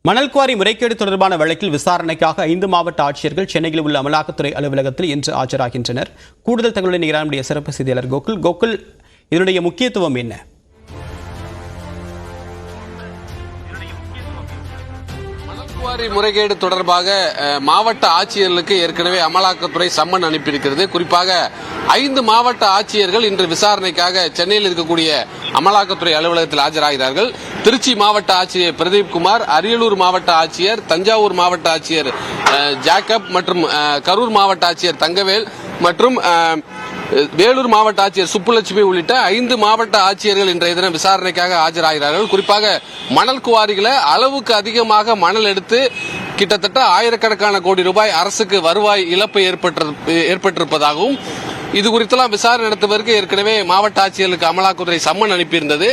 மணல் குவாரி முறைகேடு தொடர்பான வழக்கில் விசாரணைக்காக 5 மாவட்ட ஆட்சியர்கள் சென்னையில் உள்ள அமலாக்கத்துறை அலுவலகத்தில் இன்று ஆஜராகின்றனர். கூடுதல் தகவலை நம்முடைய சிறப்பு செய்தியாளர் கோகுல், இதனுடைய முக்கியத்துவம் என்ன? குவாரி முறைகேடு தொடர்பாக மாவட்ட ஆட்சியர்களுக்கு ஏற்கனவே அமலாக்கத்துறை சம்மன் அனுப்பியிருக்கிறது. குறிப்பாக 5 மாவட்ட ஆட்சியர்கள் இன்று விசாரணைக்காக சென்னையில் இருக்கக்கூடிய அமலாக்கத்துறை அலுவலகத்தில் ஆஜராகிறார்கள். திருச்சி மாவட்ட ஆட்சியர் பிரதீப் குமார், அரியலூர் மாவட்ட ஆட்சியர், தஞ்சாவூர் மாவட்ட ஆட்சியர் ஜாக்கப் மற்றும் கரூர் மாவட்ட ஆட்சியர் தங்கவேல் மற்றும் வேலூர் மாவட்ட ஆட்சியர் சுப்புலட்சுமி உள்ளிட்ட 5 மாவட்ட ஆட்சியர்கள் இன்றைய தினம் விசாரணைக்காக ஆஜராகிறார்கள். குறிப்பாக மணல் குவாரிகளை அளவுக்கு அதிகமாக மணல் எடுத்து கிட்டத்தட்ட ஆயிரக்கணக்கான கோடி ரூபாய் அரசுக்கு வருவாய் இழப்பு ஏற்பட்டிருப்பதாகவும் இது குறித்தெல்லாம் விசாரணை நடத்துவதற்கு ஏற்கனவே மாவட்ட ஆட்சியர்களுக்கு அமலாக்கத்துறை சம்மன் அனுப்பியிருந்தது.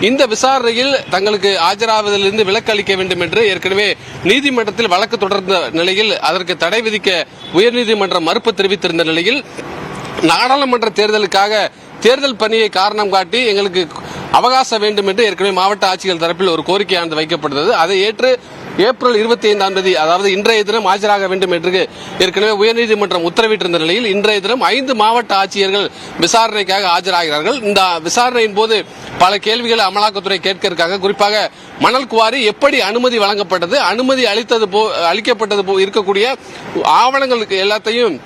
இந்த விசாரணையில் தங்களுக்கு ஆஜராவதிலிருந்து விலக்கு அளிக்க வேண்டும் என்று ஏற்கனவே நீதிமன்றத்தில் வழக்கு தொடர்ந்த நிலையில் அதற்கு தடை விதிக்க உயர்நீதிமன்றம் மறுப்பு தெரிவித்திருந்த நிலையில் நாடாளுமன்ற தேர்தலுக்காக தேர்தல் பணியை காரணம் காட்டி எங்களுக்கு அவகாசம் வேண்டும் என்று ஏற்கனவே மாவட்ட ஆட்சிகள் தரப்பில் ஒரு கோரிக்கையானது வைக்கப்பட்டது. அதை ஏற்று ஏப்ரல் 25ஆம் தேதி, அதாவது இன்றைய தினம் ஆஜராக வேண்டும் என்று ஏற்கனவே உயர்நீதிமன்றம் உத்தரவிட்டிருந்த நிலையில் இன்றைய தினம் 5 மாவட்ட ஆட்சியர்கள் விசாரணைக்காக ஆஜராகிறார்கள். இந்த விசாரணையின் போது பல கேள்விகளை அமலாக்கத்துறை கேட்க இருக்காங்க. குறிப்பாக மணல் குவாரி எப்படி அனுமதி வழங்கப்பட்டது, அனுமதி அளிக்கப்பட்டது இருக்கக்கூடிய ஆவணங்களுக்கு எல்லாத்தையும்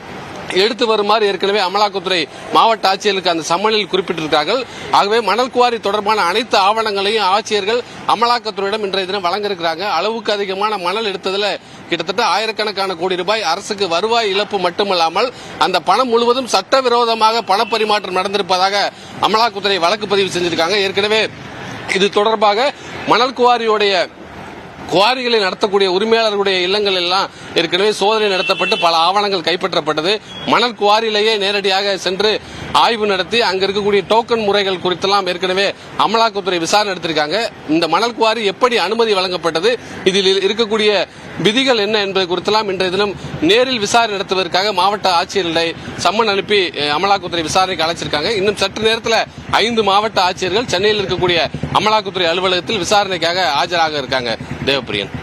எடுத்து வருமாறு ஏற்கனவே அமலாக்கத்துறை மாவட்ட ஆட்சியர்களுக்கு அந்த சம்மனில் குறிப்பிட்டிருக்கிறார்கள். ஆகவே மணல் குவாரி தொடர்பான அனைத்து ஆவணங்களையும் ஆட்சியர்கள் அமலாக்கத்துறையிடம் இன்றைய தினம் வழங்க இருக்கிறாங்க. அளவுக்கு அதிகமான மணல் எடுத்ததில் கிட்டத்தட்ட ஆயிரக்கணக்கான கோடி ரூபாய் அரசுக்கு வருவாய் இழப்பு மட்டுமல்லாமல் அந்த பணம் முழுவதும் சட்டவிரோதமாக பணப்பரிமாற்றம் நடந்திருப்பதாக அமலாக்கத்துறை வழக்கு பதிவு செஞ்சிருக்காங்க. ஏற்கனவே இது தொடர்பாக மணல் குவாரிகளை நடத்தக்கூடிய உரிமையாளர்களுடைய இல்லங்கள் எல்லாம் ஏற்கனவே சோதனை நடத்தப்பட்டு பல ஆவணங்கள் கைப்பற்றப்பட்டது. மணல் குவாரியிலேயே நேரடியாக சென்று ஆய்வு நடத்தி அங்க இருக்கக்கூடிய டோக்கன் முறைகள் குறித்தெல்லாம் ஏற்கனவே அமலாக்கத்துறை விசாரணை நடத்திருக்காங்க. இந்த மணல் குவாரி எப்படி அனுமதி வழங்கப்பட்டது, இதில் இருக்கக்கூடிய விதிகள் என்ன என்பது குறித்தெல்லாம் இன்றைய தினம் நேரில் விசாரணை நடத்துவதற்காக மாவட்ட ஆட்சியர்களை சம்மன் அனுப்பி அமலாக்கத்துறை விசாரணைக்கு அழைச்சிருக்காங்க. இன்னும் சற்று நேரத்தில் 5 மாவட்ட ஆட்சியர்கள் சென்னையில் இருக்கக்கூடிய அமலாக்கத்துறை அலுவலகத்தில் விசாரணைக்காக ஆஜராக இருக்காங்க. தேவப்பிரியன்.